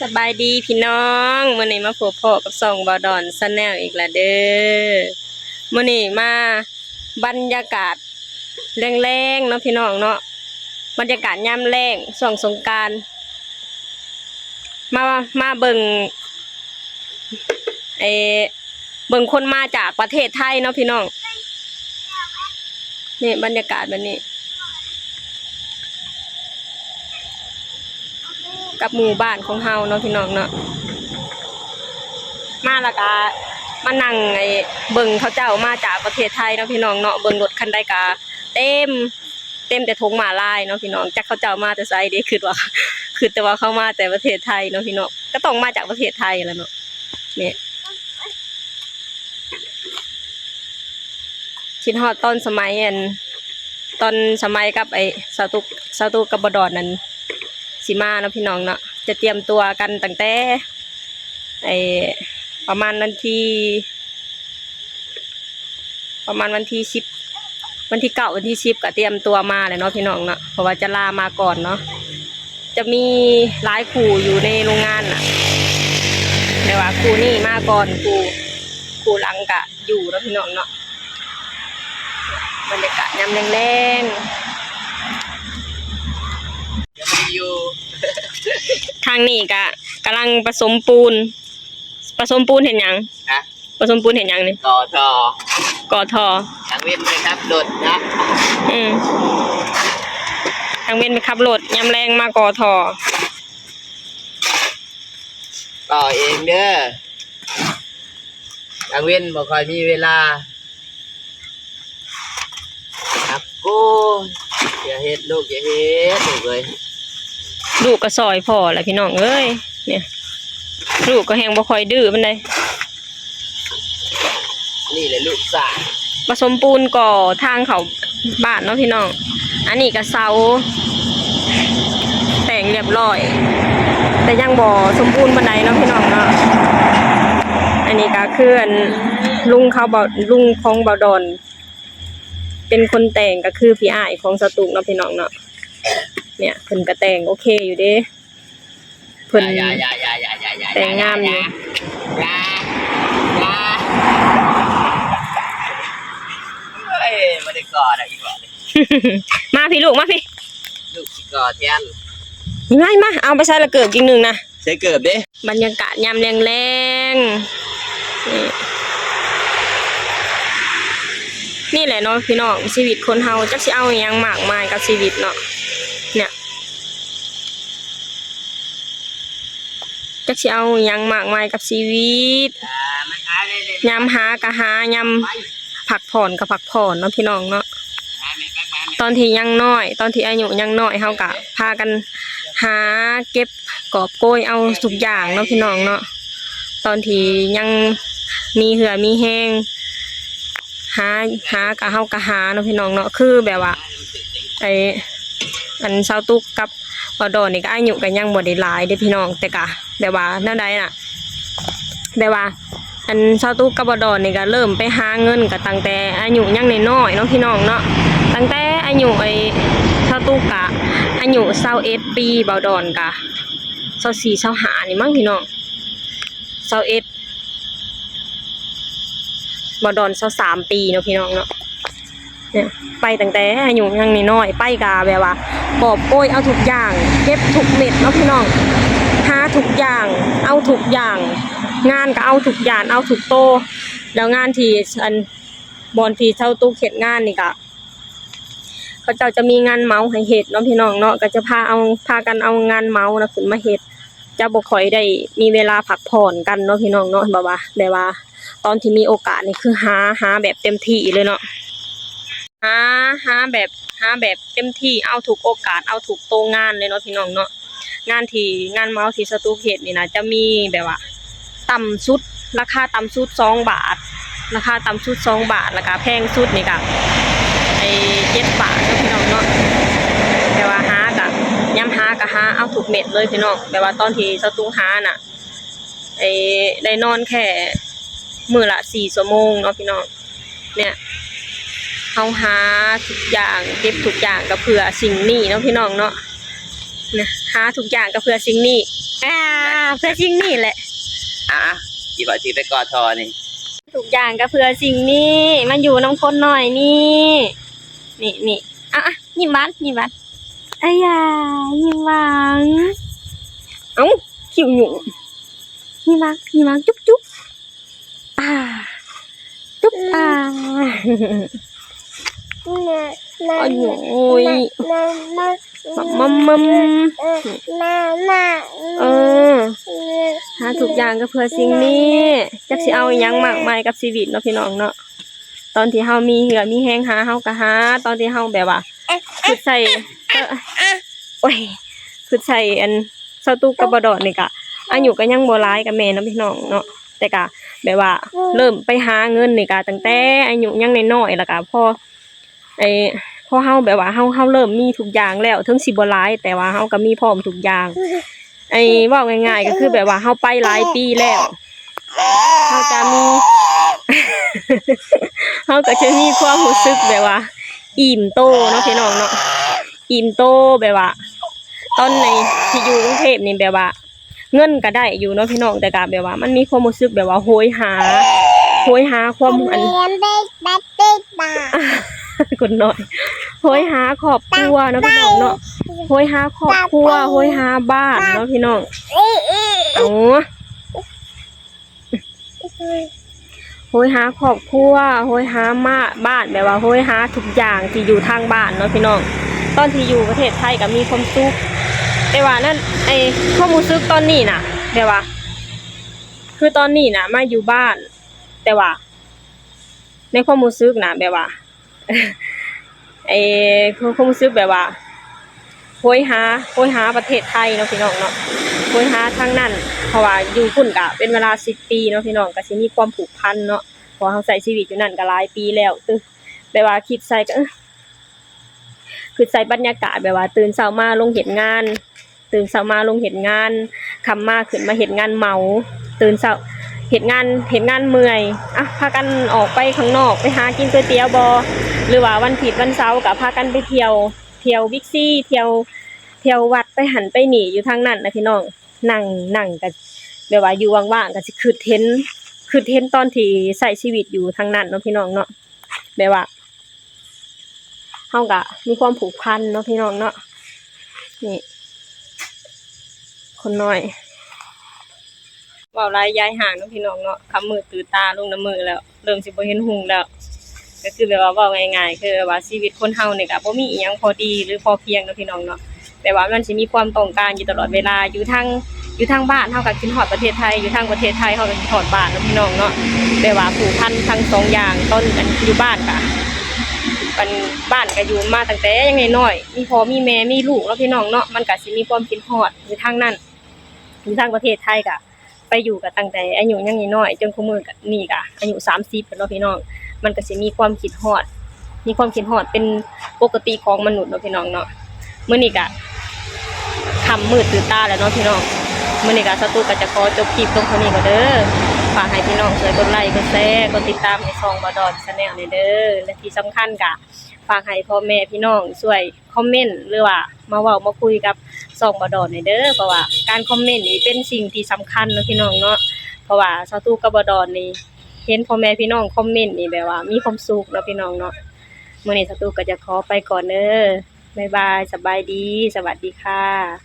สบายดีพี่น้องมื้อนี้มาพบพ่อกับส่องบ่าวดอนชาแนลอีกแล้วเด้อมื้อนี้มาบรรยากาศแรงๆเนาะพี่น้องเนาะบรรยากาศยามแล้งช่วงสงกรานต์มาเบิ่งเบิ่งคนมาจากประเทศไทยเนาะพี่น้องนี่บรรยากาศแบบนี้กับหมู่บ้านของเฮาเนาะพี่น้องเนาะมาแล้วก็มานั่งเบิ่งเขาเจ้ามาจากประเทศไทยเนาะพี่น้องเนาะเบิ่งรถคันใดก็เต็มแต่ธงหมาลายเนาะพี่น้องจักเขาเจ้ามาแต่ไสเด้คือแต่ว่าเขามาแต่ประเทศไทยเนาะพี่น้องก็ต้องมาจากประเทศไทยแหละเนาะนี่คิดฮอดตอนสมัยกับสาวตุกกับบดอนนั้นสิมาเนาะพี่น้องเนาะจะเตรียมตัวกันตั้งแต่ประมาณวันที่10วันที่9วันที่10ก็เตรียมตัวมาเลยเนาะพี่น้องเนาะเพราะว่าจะลามาก่อนเนาะจะมีหลายครูอยู่ในโรงงานน่ะแต่ว่าครูนี่มาก่อนครูหลังก็อยู่เนาะพี่น้องเนาะบรรยากาศยามแรงทางนี้ก็กำลังผสมปูนเห็นยังผสมปูนเห็นยังนี่ก่อทอทางเว้นไปครับโดดนะทางเว้นไปขับรถยามแรงมาก่อทอต่อเองเด้อทางเว้นบ่ค่อยมีเวลาครับกูอย่าเฮ็ดลูกอย่าเฮ็ดลูกเลยลูกก็ซอยพ่อแหละพี่น้องเอ้ยเนี่ยลูกก็แหงบ่ค่อยดื้อปานใดนี่แหละลูกสาวผสมปูนก่อทางเขาบ้านเนาะพี่น้องอันนี้ก็เสาแต่งเรียบร้อยแต่ยังบ่สมบูรณ์ปานใดเนาะพี่น้องเนาะอันนี้ก็คือลุงของบ่าวดอนเป็นคนแต่งก็คือพี่อ้ายของสตุกเนาะพี่น้องเนาะเนี่ยเพิ่นก็แต่งโอเคอยู่เด้เพิ่นแต่งงามอยู่เฮ้ยบ่ได้กอดอีกแล้วมาพี่ลูกมาพี่ลูกสิกอดแทนง่ายมาเอาไปใส่ละเกิบจริงนึงนะใส่เกิบเด้บรรยากาศยามแรงนี่แหละเนาะพี่น้องชีวิตคนเฮาจักสิเอาหยังมากมายกับชีวิตเนาะเนี่ยจักสิเอาหยังมากมายกับชีวิตยามหาก็หายามพักผ่อนก็พักผ่อนเนาะพี่น้องเนาะตอนที่ยังน้อยตอนที่อายุยังน้อยเฮาก็พากันหาเก็บกอบโกยเอาทุกอย่างเนาะพี่น้องเนาะตอนที่ยังมีเหือมีแห้งหากะเฮากะหาเนาะพี่น้องเนาะคือแบบว่าอันชาวตุกกับบ่าวดอนนี่ก็อายุก็ยังบ่ได้หลายเด้พี่น้องแต่กะแบบว่าแนวใดน่ะแบบว่าอันชาวตุกกับบ่าวดอนนี่ก็เริ่มไปหาเงินก็ตั้งแต่อายุยังน้อยๆเนาะพี่น้องเนาะตั้งแต่อายุชาวตุกกะอายุ21ปีบ่าวดอนกะ24 25นี่มั้งพี่น้อง21บ่าวดอน23ปีเนาะพี่น้องเนาะเนี่ยไปตั้งแต่อายุยังน้อยๆไปกะแบบว่ากอบโกยเอาทุกอย่างเก็บทุกเม็ดเนาะพี่น้องหาทุกอย่างเอาทุกอย่างงานก็เอาทุกอย่างเอาทุกโตแล้วงานที่บอนที่เช่าตู้เฮ็ดงานนี่ก็เขาเจ้าจะมีงานเมาให้เฮ็ดเนาะพี่น้องเนาะก็จะพากันเอางานเมานะขึ้นมาเฮ็ดจะบ่ค่อยได้มีเวลาพักผ่อนกันเนาะพี่น้องเนาะแบบว่าตอนที่มีโอกาสนี่คือหาแบบเต็มที่เลยเนาะหาแบบเต็มที่เอาถูกโอกาสเอาถูกโตงานเลยเนาะพี่น้องเนาะงานเมาที่สตูเฮ็ดนี่นะจะมีแบบว่าต่ำสุดราคาต่ำสุด2 บาทราคาต่ำสุด2 บาทแล้วก็แพงสุดนี่ก็7 บาทเนาะพี่น้องเนาะแต่ว่าหาเอาถูกเม็ดเลยพี่น้องแบบว่าตอนที่สตูหาน่ะได้นอนแค่มื้อละ4 ชั่วโมงเนาะพี่น้องเนี่ยเฮาหาทุกอย่างเก็บทุกอย่างก็เพื่อสิ่งนี้เนาะพี่น้องเนาะนะหาทุกอย่างก็เพื่อสิ่งนี้ เพื่อสิ่งนี้แหละ อ่ะจีบทีไปกอดทอนี่ ทุกอย่างก็เพื่อสิ่งนี้มันอยู่น้ำคนหน่อยนี่นี่อ่ะยิ้มหวานอ้ายายิ้มหวานเอ้าคิวหยุ่งยิ้มหวานจุ๊บจุ๊บโอ้ยมัมหาทุกอย่างก็เพื่อสิ่งนี้จักสิเอาอิหยังมากมายกับชีวิตเนาะพี่น้องเนาะตอนที่เฮามีเหือมีแฮงหาเฮาก็หาตอนที่เฮาแบบว่าคือใส่โอ้ยคือใส่อันเซาตุกกับบดอนนี่ก็อายุก็ยังบ่หลายกับแม่เนาะพี่น้องเนาะแต่ก็แบบว่าเริ่มไปหาเงินนี่ก็ตั้งแต่อายุยังน้อยๆแล้วก็พอเฮาแบบว่าเฮาเริ่มมีทุกอย่างแล้วถึงสิบ่หลายแต่ว่าเฮาก็มีพร้อมทุกอย่างเว้าง่ายๆก็คือแบบว่าเฮาไปหลายปีแล้วเฮาจะมี เฮาก็จะมีความรู้สึกแบบว่าอิ่มโตเนาะพี่น้องเนาะอิ่มโตแบบว่าตอนในที่อยู่กรุงเทพนี่แบบว่าเงินก็ได้อยู่เนาะพี่น้องแต่ก็แบบว่ามันมีความรู้สึกแบบว่าโหยหาความอันคนน้อยโหยหาครอบครัวเนาะพี่น้องเนาะโหยหาครอบครัวโหยหาบ้านเนาะพี่น้องโหยหาครอบครัวโหยหามาบ้านแบบว่าโหยหาทุกอย่างที่อยู่ทางบ้านเนาะพี่น้องตอนที่อยู่ประเทศไทยก็มีความสุขแต่ว่านั่นความรู้สึกตอนนี้น่ะแบบว่าคือตอนนี้น่ะมาอยู่บ้านแต่ว่าในความรู้สึกน่ะแบบว่าความรู้สึกแบบว่าโหยหาประเทศไทยเนาะพี่น้องเนาะโหยหาทางนั้นเพราะว่าอยู่พุ่นก็เป็นเวลา10 ปีเนาะพี่น้องก็สิมีความผูกพันเนาะเพราะเฮาใช้ชีวิตอยู่นั่นก็หลายปีแล้วแบบว่าคิดใส่ก็คือใส่บรรยากาศแบบว่าตื่นเช้ามาลงเฮ็ดงานค่ำมาขึ้นมาเฮ็ดงานเหมาตื่นเช้าเฮ็ดงานเมื่อยพากันออกไปข้างนอกไปหากินก๋วยเตี๋ยวบ่หรือว่าวันผิดวันเสาร์ก็พากันไปเที่ยวบิ๊กซีเที่ยววัดไปหันไปหนีอยู่ทางนั้นนะพี่น้องนั่งก็แบบว่าอยู่ว่างๆก็สิคิดเห็นตอนที่ใช้ชีวิตอยู่ทางนั้นเนาะพี่น้องเนาะแบบว่าเฮาก็มีความผูกพันเนาะพี่น้องเนาะนี่คนน้อยเว้าหลายยายห่างเนาะพี่น้องเนาะคำมือตื่นตาลงน้ำมือแล้วเริ่มสิบ่เห็นหุงแล้วก็คือแบบว่าเว้าง่ายๆคือว่าชีวิตคนเฮานี่ก็บ่มีอิหยังพอดีหรือพอเพียงเนาะพี่น้องเนาะแต่ว่ามันสิมีความต้องการอยู่ตลอดเวลาอยู่ทางบ้านเฮาก็คิดฮอดประเทศไทยอยู่ทางประเทศไทยเฮาก็คิดฮอดบ้านเนาะพี่น้องเนาะแต่ว่าผูกพันทั้งสองอย่างตอนอันอยู่บ้านก็บ้านก็อยู่มาตั้งแต่ยังน้อยๆมีพ่อมีแม่มีลูกเนาะพี่น้องเนาะมันก็สิมีความคิดฮอดอยู่ทางนั้นอยู่ทางประเทศไทยก็ไปอยู่ก็ตั้งแต่อายุยังน้อยจนคุมื้อก็นี่ก็อายุ30แล้วเนาะพี่น้องมันก็สิมีความคิดฮอดเป็นปกติของมนุษย์เนาะพี่น้องเนาะมื้อนี้ก็ค่ำมืดตื่นตาแล้วเนาะพี่น้องมื้อนี้ก็สตูก็จะขอจบคลิปลงเท่านี้ก่อนเด้อฝากให้พี่น้องช่วยกดไลค์กดแชร์กดติดตามให้ช่องบ่ดอน Channel นี่เด้อและที่สำคัญก็ฝากให้พ่อแม่พี่น้องช่วยคอมเมนต์หรือว่ามาเว้ามาคุยกับช่องบ่ดอนนี่เด้อเพราะว่าการคอมเมนต์นี่เป็นสิ่งที่สำคัญเนาะพี่น้องเนาะเพราะว่าสตูกับบ่ดอนนี่เห็นพ่อแม่พี่น้องคอมเมนต์นี่แบบว่ามีความสุขเนาะพี่น้องเนาะมื้อนี้สตูก็จะขอไปก่อนเด้อบ๊ายบายสบายดีสวัสดีค่ะ